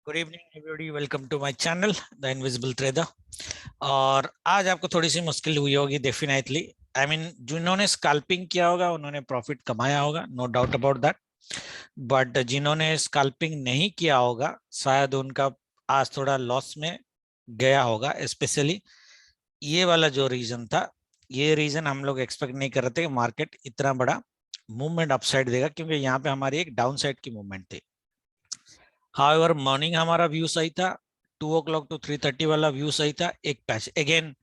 Good evening everybody, welcome to my channel the invisible trader. और आज आपको थोड़ी सी मुश्किल हुई होगी डेफिनेटली। आई मीन जिन्होंने स्कैल्पिंग किया होगा उन्होंने प्रॉफिट कमाया होगा, no doubt about that. But जिन्होंने स्कैल्पिंग नहीं किया होगा शायद उनका आज थोड़ा लॉस में गया होगा। स्पेशली ये वाला जो रीजन था, ये रीजन हम लोग एक्सपेक्ट नहीं कर रहे थे कि मार्केट इतना बड़ा मूवमेंट अपसाइड देगा, क्योंकि यहाँ पे हमारी एक डाउन साइड की मूवमेंट थी। हाउएवर मॉर्निंग हमारा व्यू सही था, 2 o'clock to 3:30 वाला व्यू सही था। एक patch again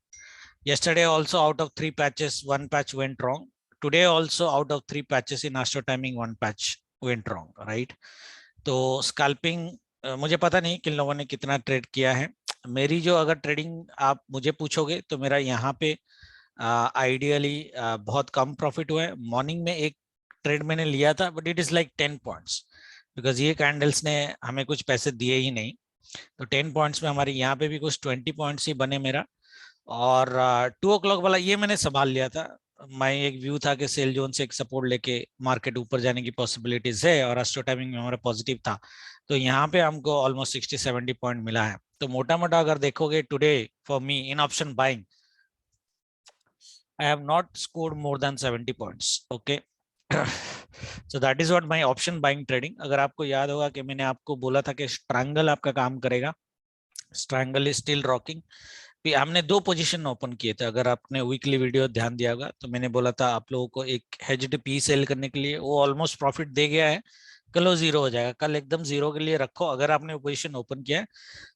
yesterday also out of 3 patches, 1 patch went wrong. Today also out of 3 patches in astro timing, 1 patch went wrong, right? तो स्कैल्पिंग मुझे पता नहीं किन लोगों ने कितना ट्रेड किया है। मेरी जो अगर ट्रेडिंग आप मुझे पूछोगे तो मेरा यहाँ पे आइडियली बहुत कम प्रॉफिट हुआ है। मॉर्निंग में एक ट्रेड मैंने लिया था, but it is like 10 points, because ये कैंडल्स ने हमें कुछ पैसे दिए ही नहीं। तो 10 पॉइंट्स में हमारे यहाँ पे भी कुछ 20 पॉइंट्स ही बने मेरा। और 2 o'clock वाला ये मैंने संभाल लिया था। मैं एक व्यू था कि सेल जोन से एक सपोर्ट लेके मार्केट ऊपर जाने की पॉसिबिलिटीज है, और एस्ट्रो टाइमिंग में हमारा पॉजिटिव था। तो यहाँ पे हमको ऑलमोस्ट 60-70 पॉइंट मिला है। तो मोटा मोटा अगर देखोगे today for me in option buying, I have not scored more than 70 points. Okay. So that is what my option buying trading. अगर आपको याद होगा कि मैंने आपको बोला था कि स्ट्रैंगल आपका काम करेगा, स्ट्रैंगल इज स्टिल रॉकिंग। हमने 2 पोजीशन ओपन किए थे। अगर आपने वीकली वीडियो ध्यान दिया होगा तो मैंने बोला था आप लोगों को एक हेज्ड पी सेल करने के लिए, वो ऑलमोस्ट प्रॉफिट दे गया है। कल वो जीरो हो जाएगा, कल एकदम जीरो के लिए रखो अगर आपने पोजीशन ओपन किया है।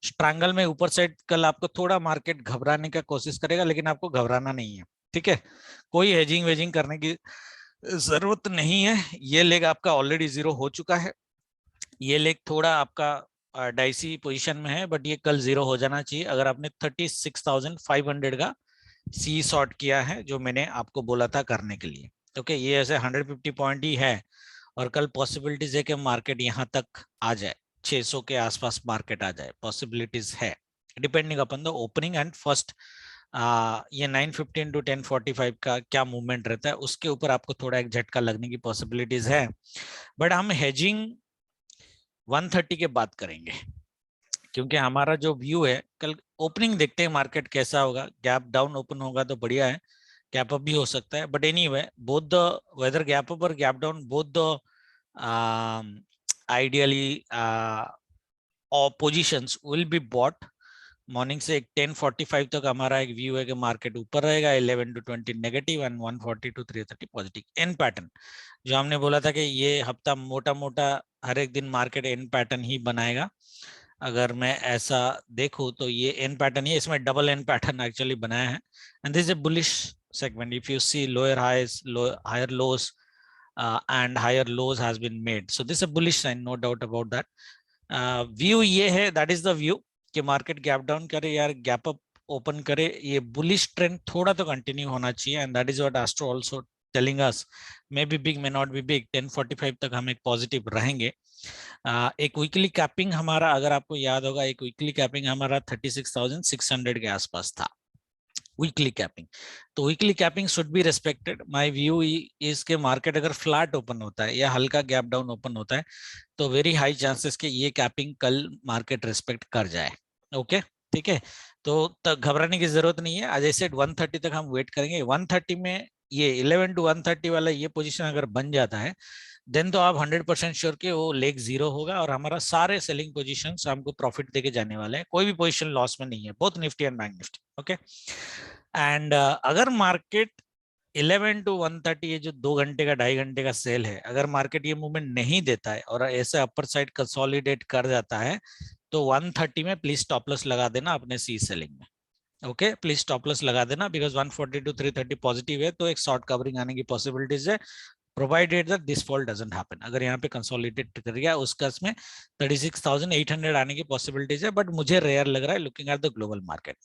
स्ट्रैंगल में ऊपर साइड कल आपको थोड़ा मार्केट घबराने का कोशिश करेगा, लेकिन आपको घबराना नहीं है, ठीक है। कोई हेजिंग वेजिंग करने की जरूरत नहीं है। ये लेग आपका ऑलरेडी जीरो हो चुका है। ये लेग थोड़ा आपका डाइसी पोजीशन में है, बट ये कल जीरो हो जाना चाहिए अगर आपने 36,500 का सी शॉर्ट किया है, जो मैंने आपको बोला था करने के लिए। ओके, ये ऐसे 150 पॉइंट ही है, और कल पॉसिबिलिटीज है कि मार्केट यहाँ तक आ जाए, 600 के आसपास मार्केट आ जाए, पॉसिबिलिटीज है depending upon the opening and first. ये 9:15 to 10:45 का क्या मूवमेंट रहता है उसके ऊपर आपको थोड़ा एक झटका लगने की पॉसिबिलिटीज है। बट हम हेजिंग 130 के बात करेंगे, क्योंकि हमारा जो व्यू है कल ओपनिंग देखते हैं मार्केट कैसा होगा। गैप डाउन ओपन होगा तो बढ़िया है, गैप अप भी हो सकता है, but anyway both the whether gap up और gap down both the ideally positions will be bought. Morning से एक 10:45 तक हमारा एक व्यू है कि मार्केट ऊपर रहेगा, 11 to 20 negative and 140 to 330 positive. N pattern जो हमने बोला था कि ये हफ्ता मोटा मोटा हर एक दिन मार्केट एन पैटर्न ही बनाएगा। अगर मैं ऐसा देखूं तो ये एन पैटर्न ही, इसमें डबल एन पैटर्न एक्चुअली बनाया है। And this is a bullish segment. If you see lower highs, higher lows and higher lows has been made, so this is a bullish sign, no doubt about that. View ये है, that is the view कि market gap down करे यार, gap up open करे, ये bullish trend थोड़ा तो continue होना चाहिए। And that is what astro also telling us, may be big may not be big, 10:45 तक हम एक पॉजिटिव रहेंगे। एक वीकली कैपिंग हमारा, अगर आपको याद होगा, एक वीकली कैपिंग हमारा 36,600 के आसपास था, वीकली कैपिंग। तो weekly capping should be respected. My view is के मार्केट अगर फ्लैट ओपन होता है या हल्का गैप डाउन ओपन होता है तो वेरी हाई चांसेस कि ये कैपिंग कल मार्केट रिस्पेक्ट कर जाए। ओके, ठीक है। तो घबराने की जरूरत नहीं है। आज सेड 130 तक हम वेट करेंगे। 130 में ये 11 to 130 वाला ये पोजीशन अगर बन जाता है, देन तो आप 100% श्योर कि वो लेग जीरो होगा, और हमारा सारे सेलिंग पोजीशंस हमको प्रॉफिट देके जाने वाले हैं। कोई भी पोजीशन लॉस में नहीं है, both Nifty and bank Nifty. Okay, and अगर मार्केट 11 to 130, ये जो 2 घंटे का 2.5 घंटे का सेल है, अगर मार्केट ये मूवमेंट नहीं देता है और ऐसे अपर साइड कंसोलिडेट कर जाता है, तो 130 में प्लीज स्टॉप लॉस लगा देना अपने सी सेलिंग में। ओके, प्लीज स्टॉप लॉस लगा देना, बिकॉज 140 to 330 पॉजिटिव है, तो एक शॉर्ट कवरिंग आने की पॉसिबिलिटीज है, provided that this fall doesn't happen. अगर यहाँ पे कंसोलिडेट कर गया उसका इसमें 36,800 आने की पॉसिबिलिटीज है, बट मुझे रेयर लग रहा है looking at the global market.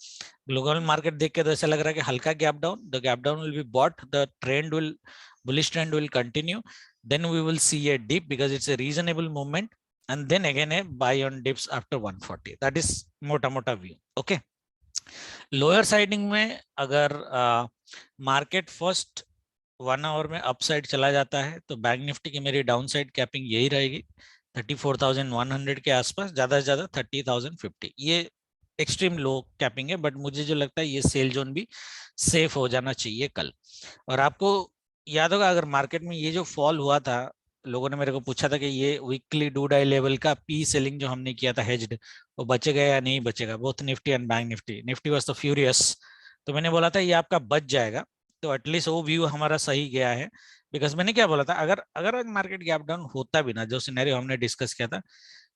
Global market देख के तो ऐसा लग रहा है कि हल्का gap down, the gap down will be bot, the trend will, bullish trend will continue, then we will see a dip because it's a reasonable movement, and then again a buy on dips after 140. that is मोटा मोटा view. Okay, lower siding में अगर market first 1 our में upside चला जाता है तो bank Nifty की मेरी डाउन साइड कैपिंग यही रहेगी 34,100 के आसपास, ज्यादा से ज्यादा 30,050, ये एक्सट्रीम लो कैपिंग है, बट मुझे जो लगता है ये सेल जोन भी सेफ हो जाना चाहिए कल। और आपको याद होगा, अगर मार्केट में ये जो फॉल हुआ था, लोगों ने मेरे को पूछा था कि ये वीकली डू डाई लेवल का पी सेलिंग जो हमने किया था हेज्ड, वो बचेगा या नहीं बचेगा, both Nifty and bank Nifty. Nifty was तो फ्यूरियस, तो मैंने बोला था ये आपका बच जाएगा। तो एटलीस्ट वो व्यू हमारा सही गया है। बिकॉज मैंने क्या बोला था, अगर अगर मार्केट गैप डाउन होता भी ना, जो सिनेरियो हमने डिस्कस किया था,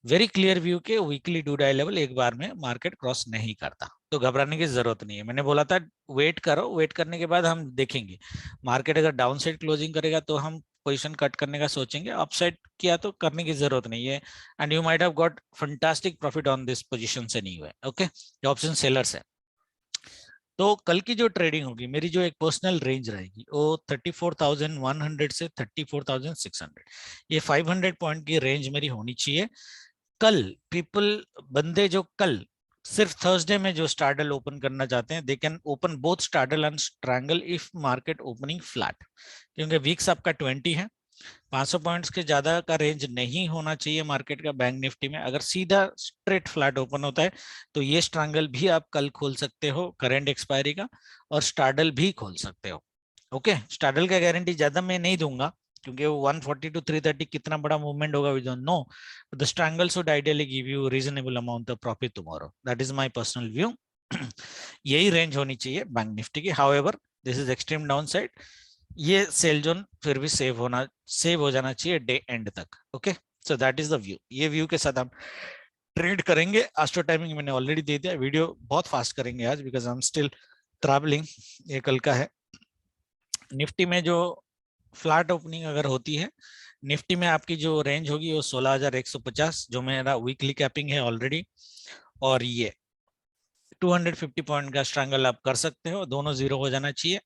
वेरी क्लियर व्यू के वीकली डू डाई लेवल एक बार में मार्केट क्रॉस नहीं करता, तो घबराने की जरूरत नहीं है। मैंने बोला था वेट करो, वेट करने के बाद हम देखेंगे। मार्केट अगर डाउन साइड क्लोजिंग करेगा तो हम पोजीशन कट करने का सोचेंगे, अपसाइड किया तो करने की जरूरत नहीं है। And you might have got fantastic profit on this position anyway. Okay, option sellers है। तो कल की जो ट्रेडिंग होगी, मेरी जो एक पर्सनल रेंज रहेगी वो 34,100 से 34,600, ये 500 पॉइंट की रेंज मेरी होनी चाहिए। कल पीपल, बंदे जो कल सिर्फ थर्सडे में जो स्टार्डल ओपन करना चाहते हैं, they can open both straddle and triangle if market opening flat, क्योंकि वीक्स आपका 20 है, 500 पॉइंट्स के ज्यादा का रेंज नहीं होना चाहिए मार्केट का बैंक निफ्टी में। अगर सीधा स्ट्रेट फ्लैट ओपन होता है तो ये स्ट्रांगल भी आप कल खोल सकते हो करंट एक्सपायरी का, और स्टार्डल भी खोल सकते हो। ओके, स्टार्डल का गारंटी ज्यादा मैं नहीं दूंगा, क्योंकि वो 140 टू 330 कितना बड़ा मूवमेंट होगा we don't know, the strangle should ideally give you reasonable amount of profit tomorrow, that is my personal view. यही रेंज होनी चाहिए बैंक निफ्टी की। However this is extreme down side, ये सेल जोन फिर भी सेव हो जाना चाहिए डे एंड तक। Okay, so that is the view. ये व्यू के साथ हम ट्रेड करेंगे। आस्ट्रो टाइमिंग मैंने ऑलरेडी दे दिया, वीडियो बहुत फास्ट करेंगे आज because I am still travelling, ये कल का है। निफ्टी में जो फ्लैट ओपनिंग अगर होती है, निफ्टी में आपकी जो रेंज होगी वो 16,150, जो मेरा वीकली कैपिंग है ऑलरेडी, और ये 250 पॉइंट का स्ट्रैंगल आप कर सकते हो, दोनों जीरो हो जाना चाहिए।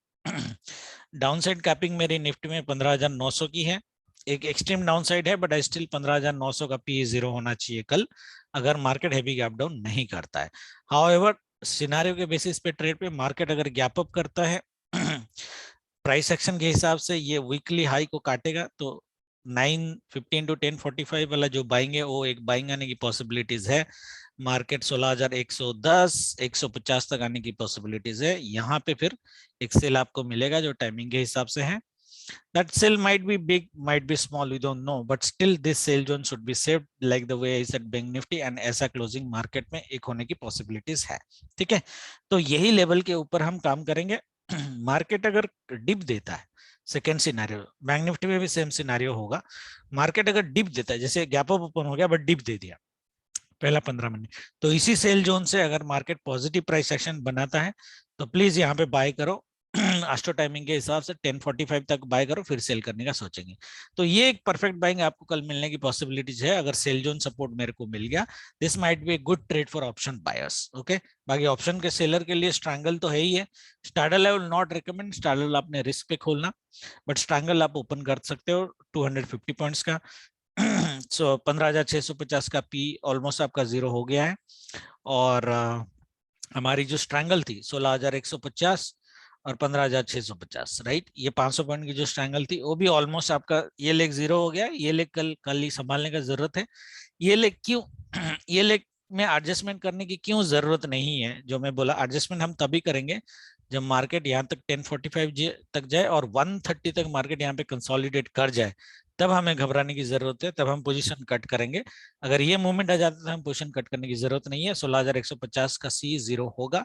डाउन साइड कैपिंग मेरी निफ्टी में 15,900 की है, एक एक्सट्रीम डाउन साइड है, बट आई स्टिल 15,900 का पी जीरो होना चाहिए कल, अगर मार्केट हैवी गैप डाउन नहीं करता है। हाउएवर सिनारियो के बेसिस पे ट्रेड पे मार्केट अगर गैप अप करता है प्राइस एक्शन के हिसाब से ये वीकली हाई को काटेगा, तो 915 टू 1045 वाला जो बाइंग है वो एक बाइंग आने की पॉसिबिलिटीज है। मार्केट 16,110 150 तक आने की पॉसिबिलिटीज है। यहाँ पे फिर एक सेल आपको मिलेगा जो टाइमिंग के हिसाब से है। That sale might be big, might be small, we don't know, but still this sale zone should be saved like the way I said Bank Nifty, and ऐसा क्लोजिंग मार्केट में एक होने की पॉसिबिलिटीज है। ठीक है, तो यही लेवल के ऊपर हम काम करेंगे। मार्केट अगर डिप देता है, सेकेंड सिनारियो बैंक निफ्टी में भी सेम सिनारियो होगा, मार्केट अगर डिप देता है, जैसे गैप अप ओपन हो गया बट डिप दे दिया पहला 15 मिनट, तो इसी सेल जोन से अगर मार्केट पॉजिटिव प्राइस एक्शन बनाता है तो प्लीज यहाँ पे बाय करो। आस्ट्रो टाइमिंग के हिसाब से 10:45 तक बाय करो, फिर सेल करने का सोचेंगे। तो ये एक परफेक्ट बाइंग आपको कल मिलने की पॉसिबिलिटीज है अगर सेल जोन सपोर्ट मेरे को मिल गया। This might be a good trade for option buyers. Okay, बाकी ऑप्शन के सेलर के लिए स्ट्रैंगल तो है ही है। स्टार्डल आई विल नॉट रिकमेंड, स्टार्डल आपने रिस्क पे खोलना, बट स्ट्रैंगल आप ओपन कर सकते हो 250 पॉइंट्स का। सो 15,650 का पी ऑलमोस्ट आपका जीरो हो गया है, और हमारी जो स्ट्रैंगल थी 16,150 और 15,650, राइट, ये 500 पॉइंट की जो स्ट्रैंगल थी वो भी ऑलमोस्ट आपका, ये लेग जीरो हो गया। ये लेग कल ही संभालने का जरूरत है। ये लेग क्यों ये लेग में एडजस्टमेंट करने की क्यों जरूरत नहीं है, जो मैं बोला एडजस्टमेंट हम तभी करेंगे जब मार्केट यहाँ तक 10:45 तक जाए और 1:30 तक मार्केट यहाँ पे कंसोलिडेट कर जाए, तब हमें घबराने की जरूरत है, तब हम पोजीशन कट करेंगे। अगर ये मूवमेंट आ जाता है तो हम पोजीशन कट करने की जरूरत नहीं है। 16,150 का सी जीरो होगा।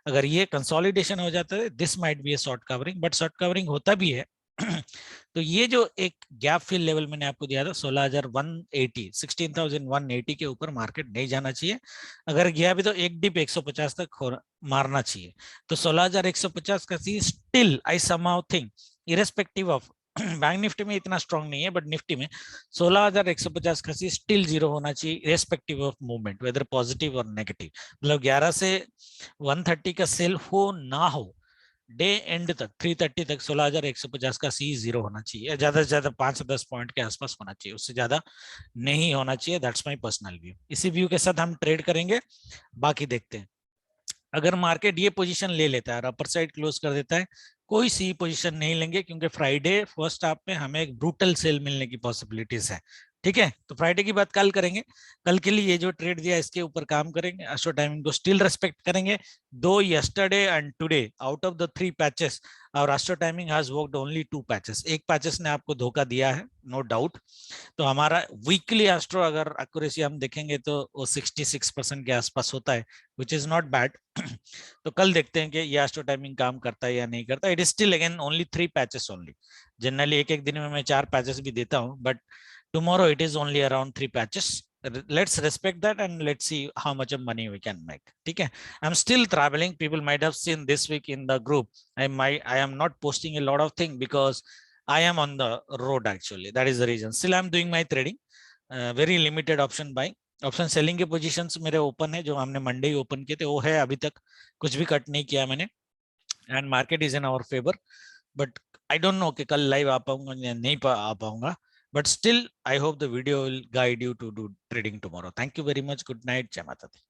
अगर ये कंसोलिडेशन हो जाता है, this might be A short covering, but short covering होता भी है। तो ये जो एक गैप फिल लेवल मैंने आपको दिया था 16,180 16,180 के ऊपर मार्केट नहीं जाना चाहिए। अगर गया भी तो एक डिप 150 तक मारना चाहिए। तो 16,150 का see still I somehow think, irrespective of bank Nifty में इतना स्ट्रांग नहीं है, बट निफ्टी में 16,150 का सी स्टिल जीरो होना चाहिए irrespective of movement, whether positive और नेगेटिव। मतलब 11 से 130 का सेल हो ना हो, डे एंड तक 330 तक 16,150 का सी जीरो होना चाहिए, ज्यादा से ज्यादा 5 से 10 पॉइंट के आसपास होना चाहिए, उससे ज्यादा नहीं होना चाहिए। That's my personal view. इसी व्यू के साथ हम ट्रेड करेंगे, बाकी देखते हैं। अगर मार्केट ये पोजीशन ले लेता है और अपर साइड क्लोज कर देता है, कोई सी पोजीशन नहीं लेंगे, क्योंकि फ्राइडे फर्स्ट हाफ में हमें एक ब्रूटल सेल मिलने की पॉसिबिलिटीज है। ठीक है, तो फ्राइडे की बात कल करेंगे। कल के लिए ये जो ट्रेड दिया इसके ऊपर काम करेंगे, एस्ट्रो टाइमिंग को स्टिल रेस्पेक्ट करेंगे। Though yesterday and today out of the 3 patches और astro timing has worked only 2 patches, एक पैचेस ने आपको धोखा दिया है, नो डाउट। तो हमारा वीकली एस्ट्रो अगर एक्यूरेसी हम देखेंगे तो वो 66% के आसपास होता है, विच इज नॉट बैड। तो कल देखते हैं कि ये एस्ट्रो टाइमिंग काम करता है या नहीं करता। It is still again only 3 patches only. Generally एक एक दिन में मैं 4 पैचेस भी देता हूँ, but tomorrow it is only around 3 patches. Let's respect that and let's see how much of money we can make. Okay, I'm still traveling. People might have seen this week in the group, I am not posting a lot of things because I am on the road actually. That is the reason. Still I'm doing my trading, very limited option buying. Option selling के positions मेरे open है, जो हमने Monday ही open किए थे वो है अभी तक, कुछ भी कट नहीं किया मैंने। And market is in our favour, but I don't know कि कल लाइव आ पाऊंगा या नहीं आ पाऊंगा, but still I hope the video will guide you to do trading tomorrow. Thank you very much. Good night. Jai Mata Di.